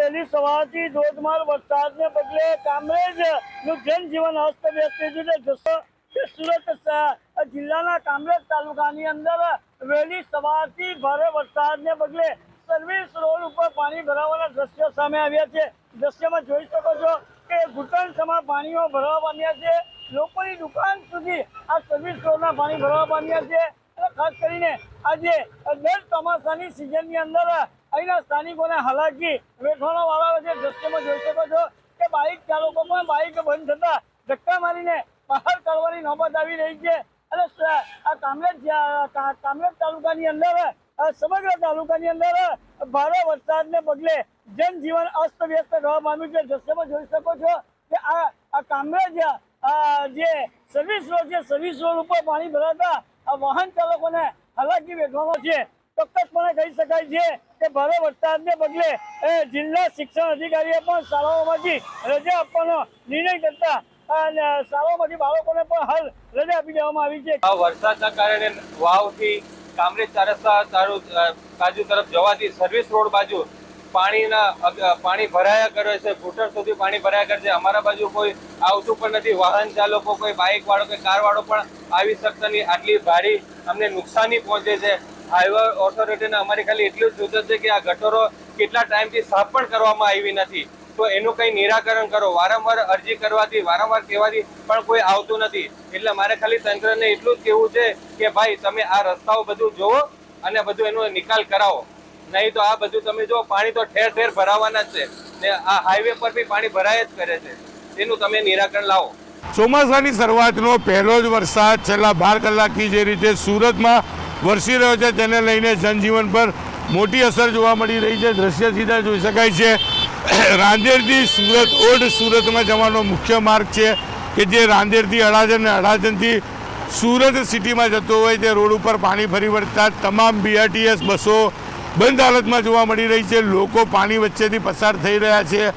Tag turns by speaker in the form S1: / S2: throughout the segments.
S1: વહેલી સવારથી ધોધમાર વરસાદને પગલે કામરેજનું જનજીવન અસ્તવ્યસ્ત થઈ ગયું છે। સુરત જિલ્લાના કામરેજ તાલુકાની અંદર વહેલી સવારથી ભારે વરસાદને પગલે સર્વિસ રોડ ઉપર પાણી ભરાવાના દ્રશ્યો સામે આવ્યા છે। દ્રશ્યમાં જોઈ શકો છો કે ઘૂંટણસમાં પાણીઓ ભરવા પામ્યા છે। લોકોની દુકાન સુધી આ સર્વિસ રોડના પાણી ભરવા પામ્યા છે। ખાસ કરીને આજે દર ચોમાસાની સિઝનની અંદર અહીંના સ્થાનિકોને હાલાકી વેઠવાનો વાળા છે। દ્રશ્યમાં જોઈ શકો છો કે બાઇક ચાલકો પણ બાઇક બંધ થતા ધક્કા મારીને બહાર કાઢવાની નોબત આવી રહી છે। અને આ કામરેજ તાલુકાની અંદર સમગ્ર તાલુકાની અંદર ભારે વરસાદને પગલે જનજીવન અસ્તવ્યસ્ત થવા પામ્યું છે। દ્રશ્યમાં જોઈ શકો છો કે આ કામરેજ જે સર્વિસ રોડ છે, સર્વિસ રોડ ઉપર પાણી ભરાતા વાહન ચાલકોને હાલાકી વેઠવાનો છે। ચોક્કસપણે કહી શકાય છે કે ભારે વરસાદને પગલે જિલ્લા શિક્ષણ અધિકારીએ પણ શાળાઓમાંથી રજા આપવાનો નિર્ણય કરતા શાળાઓમાંથી બાળકોને પણ હાલ રજા આપી દેવામાં આવી છે।
S2: વરસાદના કારણે વાવથી કામરેજ ચાર રસ્તા બાજુ તરફ જવાથી સર્વિસ રોડ બાજુ પાણી ભરાયા કરે છે। ઘૂંટણ સુધી પાણી ભરાયા કરે છે। અમારા બાજુ કોઈ આવતું પણ નથી। વાહન ચાલકો, કોઈ બાઇક વાળો કે કાર વાળો પણ આવી શકતા નહીં। આટલી ભારી અમને નુકસાની પહોંચે છે। હાઈવે ઓથોરિટીને અમારી ખાલી એટલું જ સૂચન છે કે આ ગટરો કેટલા ટાઈમથી સાફ પણ કરવામાં આવી નથી, તો એનું કંઈ નિરાકરણ કરો। વારંવાર અરજી કરવાથી, વારંવાર કહેવાથી પણ કોઈ આવતું નથી। એટલે મારે ખાલી તંત્રને એટલું જ કહેવું છે કે ભાઈ તમે આ રસ્તાઓ બધું જોવો અને બધું એનો નિકાલ કરાવો, નહીં તો આ બધું તમે જો પાણી તો ઠેર ઠેર ભરાવાના જ છે ને આ હાઈવે પર બી પાણી ભરાય જ કરે છે। એનું તમે નિરાકરણ લાવો।
S3: ચોમાસાની શરૂઆતનો પહેલો જ વરસાદ છેલ્લા 12 કલાકથી જે રીતે સુરતમાં વરસી રહ્યો છે તેને લઈને જનજીવન પર મોટી અસર જોવા મળી રહી છે। દ્રશ્ય સીધા જોઈ શકાય છે। રાંદેરથી સુરત, ઓલ્ડ સુરતમાં જવાનો મુખ્ય માર્ગ છે કે જે રાંદેરથી અડાજણ અને અડાજણથી સુરત સિટીમાં જતો હોય તે રોડ ઉપર પાણી ફરી વળતા તમામ BRTS બસો બંધ હાલતમાં જોવા મળી રહી છે। લોકો પાણી વચ્ચેથી પસાર થઈ રહ્યા છે।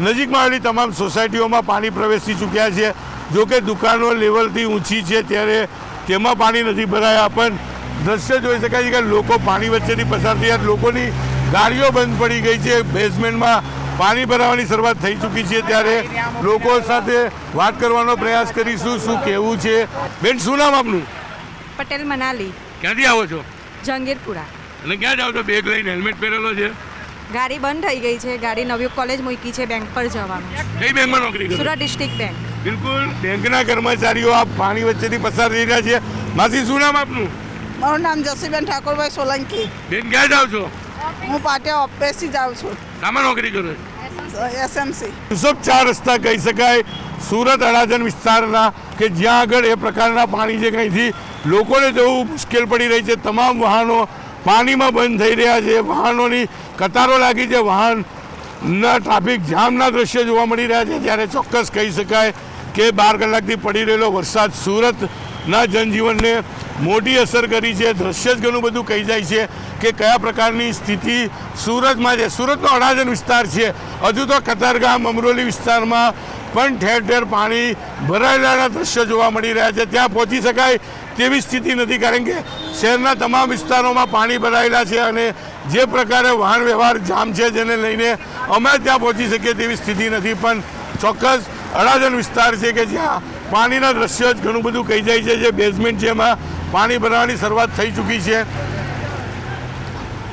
S3: નજીકમાં આવેલી તમામ સોસાયટીઓમાં પાણી પ્રવેશી ચૂક્યા છે। જોકે દુકાનો લેવલથી ઊંચી છે ત્યારે તેમાં પાણી નથી ભરાયા, પણ દ્રશ્ય જોઈ શકાય છે કે લોકો પાણી વચ્ચેથી પસાર થયા, લોકોની ગાડીઓ બંધ પડી ગઈ છે। બેઝમેન્ટમાં પાણી ભરાવાની શરૂઆત થઈ ચૂકી છે ત્યારે લોકો સાથે વાત કરવાનો પ્રયાસ કરીશું। શું કહેવું છે? બેન, શું નામ આપનું?
S4: પટેલ મનાલી।
S3: ક્યાંથી આવો છો?
S4: જંગીરપુરા।
S3: અને ક્યાં જાઓ છો? બેગ લઈને, હેલ્મેટ પહેરેલો છે?
S4: ગાડી બંધ થઈ ગઈ છે, ગાડી નવી કોલેજ મૂકી છે, બેંક પર જવાનું।
S3: કઈ બેંકમાં નોકરી કરો?
S4: Surat district bank.
S3: બિલકુલ, બેંકના કર્મચારીઓ આ પાણી વચ્ચેથી પસાર થઈ રહ્યા છે। માસી, શું નામ આપનું?
S5: મારું નામ જસીબેન ઠાકોરભાઈ સોલંકી।
S3: બેન, ક્યાં જાઓ છો?
S5: હું પાટિયા ઓફિસથી જાઉં છું,
S3: શામાં નોકરી કરો છો?
S5: SMC।
S3: યુસુફ ચાર રસ્તા કહી શકાય સુરત અડાજણ વિસ્તારના કે જ્યાં આગળ એ પ્રકારના પાણી છે, કંઈથી લોકોને જવું મુશ્કેલ પડી રહી છે। તમામ વાહનો પાણીમાં બંધ થઈ રહ્યા છે, વાહનોની કતારો લાગી છે, વાહનના ટ્રાફિક જામના દ્રશ્યો જોવા મળી રહ્યા છે। ત્યારે ચોક્કસ કહી શકાય કે 12 કલાકથી પડી રહેલો વરસાદ સુરતના જનજીવનને મોટી અસર કરી છે। દ્રશ્ય જ ઘણું બધું કહી જાય છે કે કયા પ્રકારની સ્થિતિ સુરતમાં છે। સુરતનો અડાજણ વિસ્તાર છે, હજુ તો કતારગામ, અમરોલી વિસ્તારમાં પણ ઠેર ઠેર પાણી ભરાયેલાના દ્રશ્યો જોવા મળી રહ્યા છે। ત્યાં પહોંચી શકાય તેવી સ્થિતિ નથી, કારણ કે શહેરના તમામ વિસ્તારોમાં પાણી ભરાયેલા છે અને જે પ્રકારે વાહન વ્યવહાર જામ છે જેને લઈને અમે ત્યાં પહોંચી શકીએ તેવી સ્થિતિ નથી। પણ ચોક્કસ અડાજણ વિસ્તાર છે કે જ્યાં પાણીના દ્રશ્યો જ ઘણું બધું કહી જાય છે। જે બેઝમેન્ટ છે એમાં પાણી ભરાવાની શરૂઆત થઈ ચૂકી છે।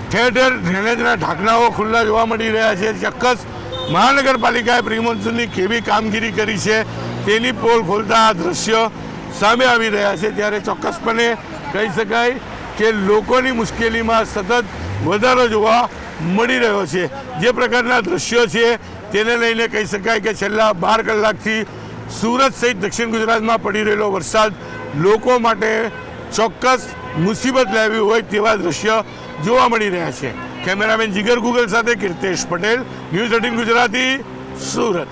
S3: ઠેર ઠેર ડ્રેનેજના ઢાંકણાઓ ખુલ્લા જોવા મળી રહ્યા છે। ચોક્કસ મહાનગરપાલિકાએ પ્રિમોન્સૂનની કેવી કામગીરી કરી છે તેની પોલ ખોલતા આ દ્રશ્ય સામે આવી રહ્યા છે। ત્યારે ચોક્કસપણે કહી શકાય કે લોકોની મુશ્કેલીમાં સતત વધારો જોવા મળી રહ્યો છે। જે પ્રકારના દ્રશ્યો છે તેને લઈને કહી શકાય કે છેલ્લા 12 કલાકથી સુરત સહિત દક્ષિણ ગુજરાતમાં પડી રહેલો વરસાદ લોકો માટે ચોક્કસ મુસીબત લાવી હોય તેવા દ્રશ્ય જોવા મળી રહ્યા છે। કેમેરામેન જીગર ગુગલ સાથે કીર્તેશ પટેલ, ન્યૂઝ 18 ગુજરાતી, સુરત।